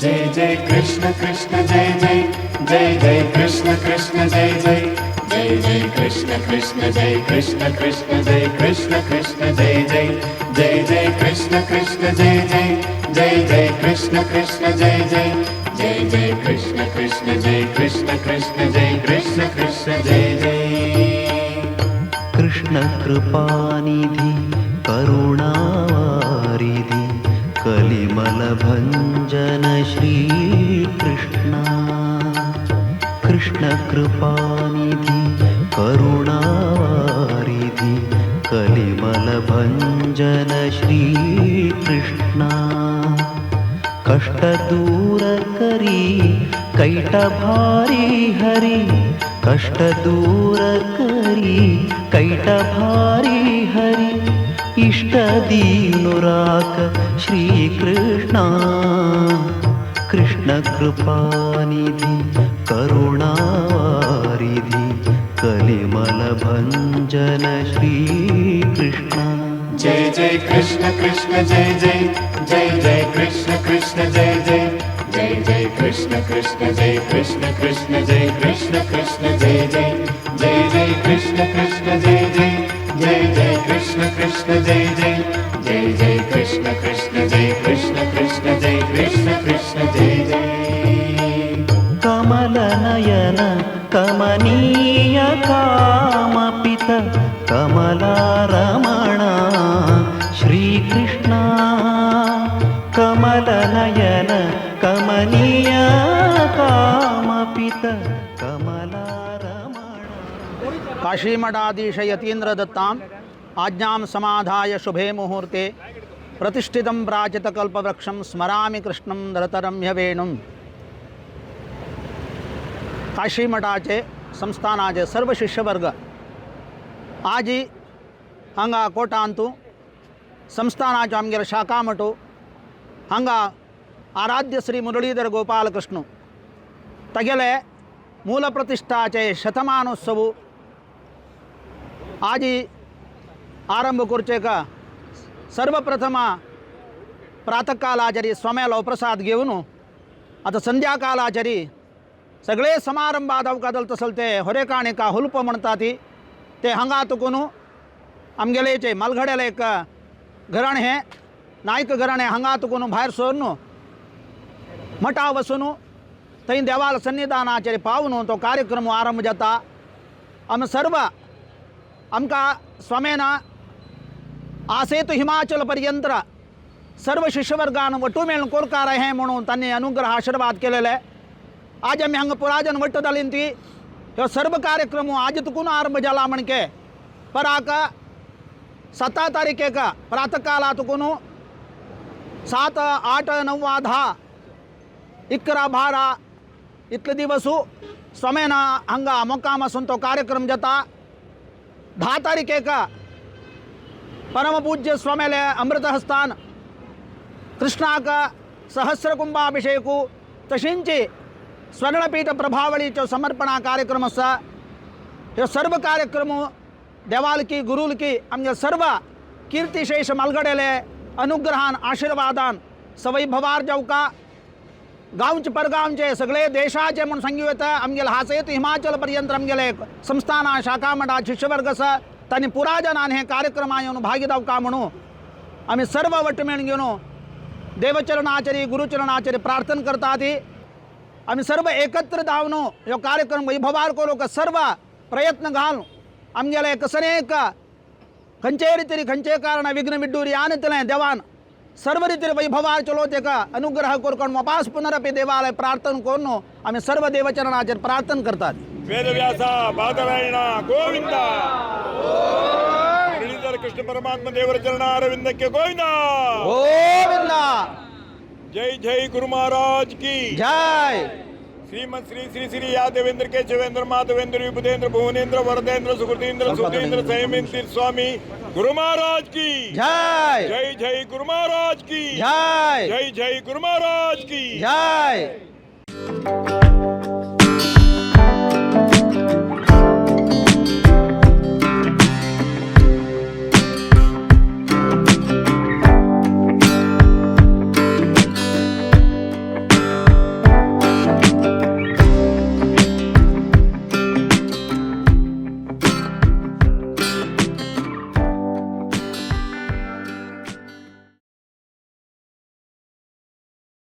जय जय कृष्ण कृष्ण जय जय जय जय कृष्ण कृष्ण जय जय जय जय कृष्ण कृष्ण जय कृष्ण कृष्ण जय कृष्ण कृष्ण जय जय जय जय कृष्ण कृष्ण जय जय जय जय कृष्ण कृष्ण जय जय जय जय कृष्ण कृष्ण जय कृष्ण कृष्ण जय कृष्ण कृष्ण जय जय कृष्ण कृपानिधि करुणावारिधि कलिमल भंजन श्री कृष्णा कृष्ण कृपानिधि करुणावारिधि कलिमल भंजन श्री कृष्णा कष्ट दूर करी कैट भारी हरि कष्ट दूर करी कैट भारी हरि इष्ट दीनुराक श्री कृष्णा कृष्ण कृपानिधि करुणावारिधि कलिमल भंजन श्री कृष्णा जय जय कृष्ण कृष्ण जय जय जय जय कृष्ण कृष्ण जय जय जय जय कृष्ण कृष्ण जय कृष्ण कृष्ण जय कृष्ण कृष्ण जय जय जय जय कृष्ण कृष्ण जय जय जय जय कृष्ण कृष्ण जय जय जय जय कृष्ण कृष्ण जय कृष्ण कृष्ण जय कृष्ण कृष्ण जय जय कमल नयन कमनीय कामपित कमलारमण श्री कृष्णा कमल नयन कमनीय कामपित कमलारमण काशीमठाधीश यतीन्द्र दत्तां आज्ञां समाधाय शुभे मुहूर्ते प्रतिष्ठितं प्राचितकल्पवृक्षं स्मरामि कृष्णं धरतरम्य वेणुं काशीमठाचे संस्थानाचे सर्व शिष्यवर्ग आज हांगा कोटांतू संस्थानाचो आमगेर शाखा मठो हांगा आराध्य श्री मुरलीधर गोपाल कृष्ण तगेले मूल प्रतिष्ठाचे शतमानोत्सव आज आरंभ करचे का सर्वप्रथम प्रातःकालाचरी स्वमेलो प्रसाद घेऊन आता संध्याकालाचरी सगळे समारंभात अवकादल तसल ते होरेकाणे का हुल्प म्हणतात ते हांगा तुकून आमगेलेचे मलगड्याला एक घराणे हे नायक घराणे हांगा तुकून भायर सोरून मठा वसून थंय देवाल सन्निधानाचेर पावून तो कार्यक्रम आरंभ जाता आमी सर्व आमकां स्वामेन आसेतु हिमाचल पर्यंत सर्व शिष्यवर्गान वटू मेळून कोरकार हे म्हणून तांणी अनुग्रह आशीर्वाद केलेले आज आमी हांगा पुराजन वट्ट जालींती ह्यो सर्व कार्यक्रम आज तुकून आरंभ जाला म्हणके पराक 7 तारीखेक प्रातःकाला तुकून 7, 8, 9, 10, 11, 12 इतले दिवस स्वामेन हांगा मोक्काम आसून तो कार्यक्रम जाता 10 तारीखेक परमपूज्य स्वामेले अमृतहस्तान कृष्णाक सहस्र कुंभाभिषेकू तशींची स्वर्णपीठ प्रभावळीचो समर्पणा कार्यक्रम आसा ह्यो सर्व कार्यक्रम देवालकी गुरुलकी आमगे सर्व कीर्तिशेष मलगडेले अनुग्रहान आशीर्वादान सवैभवार जावका गांवचे परगांवचे सगळे देशाचे म्हणून सांगू येता आमगेले हासयत हिमाचल पर्यंत आमगेले संस्थाना शाखा मठा शिष्यवर्ग आसा तांणी पुराजनान हे कार्यक्रमान येवन भागी जावका म्हणून आमी सर्व वट मेळून घेवन देवचरणाचेरी गुरुचरणाचेरी प्रार्थना करतात आमी सर्व एकत्र जावन ह्यो कार्यक्रम वैभवार करूंक सर्व प्रयत्न घालून आमगेले कसनेक खंयचे रितीरी खंयचे कारण विघ्न विड्डूर यानतले देवान सर्व रितीर वैभवार चलो तेका अनुग्रह करून वापस पुनरपि देवालय प्रार्थना करून आमी सर्व देवचरणाचेर प्रार्थना करतात वेदव्यास बादरायण गोविंद मुरलीधर कृष्ण परमात्मा देवर चरणा अरविंद के गोविंद गोविंद जय जय गुरु महाराज की जय श्रीमद श्री श्री श्री यादवेंद्र के शिवेंद्र माधवेंद्र विबुधेंद्र भुवनेंद्र वरदेंद्र सुकृतेंद्र सुधींद्र संयमेंद्र स्वामी गुरु महाराज की जय जय जय गुरु महाराज की जय जय जय गुरु महाराज की जय